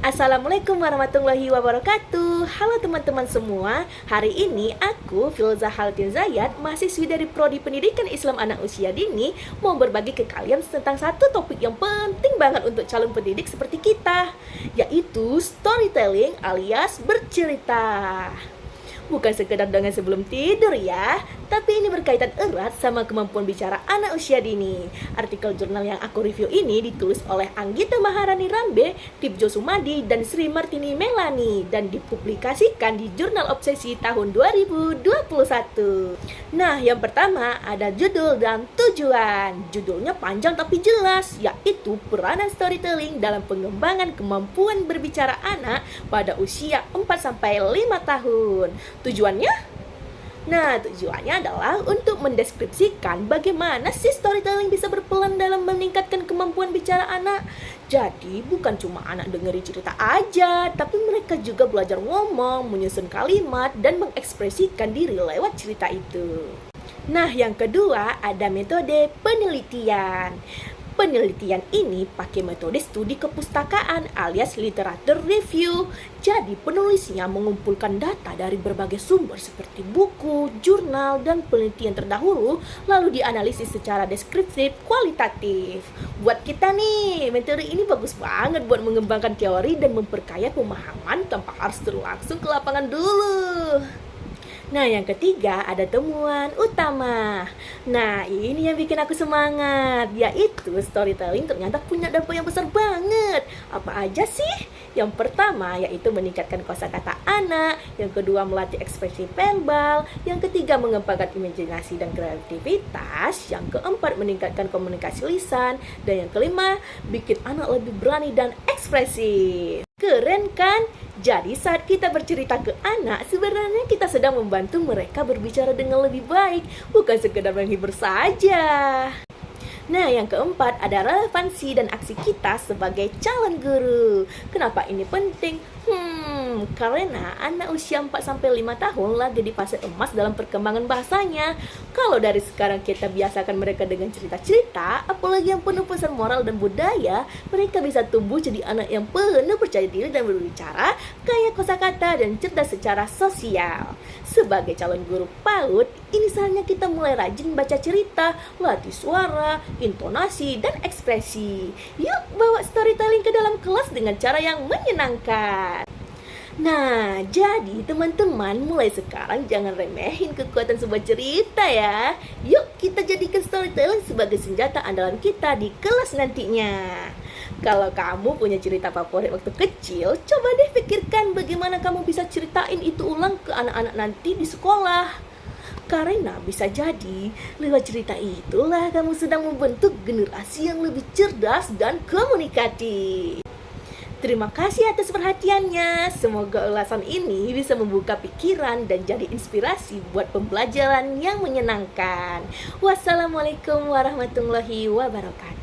Assalamualaikum warahmatullahi wabarakatuh. Halo teman-teman semua. Hari ini aku, Filza Haltin Zayat, mahasiswi dari Prodi Pendidikan Islam Anak Usia Dini, mau berbagi ke kalian tentang satu topik yang penting banget untuk calon pendidik seperti kita, yaitu storytelling alias bercerita. Bukan sekedar dongeng sebelum tidur ya, tapi ini berkaitan erat sama kemampuan bicara anak usia dini. Artikel jurnal yang aku review ini ditulis oleh Anggita Maharani Rambe, Tipjo Sumadi, dan Sri Martini Melani, dan dipublikasikan di Jurnal Obsesi tahun 2021. Nah, yang pertama ada judul dan tujuan. Judulnya panjang tapi jelas, yaitu peranan storytelling dalam pengembangan kemampuan berbicara anak pada usia 4-5 tahun. Tujuannya? Nah, tujuannya adalah untuk mendeskripsikan bagaimana sih storytelling bisa berperan dalam meningkatkan kemampuan bicara anak. Jadi, bukan cuma anak dengerin cerita aja, tapi mereka juga belajar ngomong, menyusun kalimat, dan mengekspresikan diri lewat cerita itu. Nah, yang kedua ada metode penelitian. Penelitian ini pakai metode studi kepustakaan alias literature review. Jadi penulisnya mengumpulkan data dari berbagai sumber seperti buku, jurnal, dan penelitian terdahulu, lalu dianalisis secara deskriptif kualitatif. Buat kita nih, metode ini bagus banget buat mengembangkan teori dan memperkaya pemahaman tanpa harus turun langsung ke lapangan dulu. Nah, yang ketiga ada temuan utama. Nah, ini yang bikin aku semangat, yaitu storytelling ternyata punya dampak yang besar banget. Apa aja sih? Yang pertama yaitu meningkatkan kosakata anak, yang kedua melatih ekspresi verbal, yang ketiga mengembangkan imajinasi dan kreativitas, yang keempat meningkatkan komunikasi lisan, dan yang kelima bikin anak lebih berani dan ekspresif. Keren kan? Jadi saat kita bercerita ke anak, sebenarnya kita sedang membantu mereka berbicara dengan lebih baik, bukan sekedar menghibur saja. Nah, yang keempat ada relevansi dan aksi kita sebagai calon guru. Kenapa ini penting? Karena anak usia 4-5 tahun lagi di fase emas dalam perkembangan bahasanya. Kalau dari sekarang kita biasakan mereka dengan cerita-cerita, apalagi yang penuh pesan moral dan budaya, mereka bisa tumbuh jadi anak yang penuh percaya diri dan berbicara, kaya kosakata dan cerdas secara sosial. Sebagai calon guru PAUD, ini saatnya kita mulai rajin baca cerita, latih suara, intonasi, dan ekspresi. Yuk bawa storytelling ke dalam kelas dengan cara yang menyenangkan. Nah, jadi teman-teman mulai sekarang jangan remehin kekuatan sebuah cerita ya. Yuk kita jadikan storytelling sebagai senjata andalan kita di kelas nantinya. Kalau kamu punya cerita favorit waktu kecil, coba deh pikirkan bagaimana kamu bisa ceritain itu ulang ke anak-anak nanti di sekolah. Karena bisa jadi lewat cerita itulah kamu sedang membentuk generasi yang lebih cerdas dan komunikatif. Terima kasih atas perhatiannya. Semoga ulasan ini bisa membuka pikiran dan jadi inspirasi buat pembelajaran yang menyenangkan. Wassalamualaikum warahmatullahi wabarakatuh.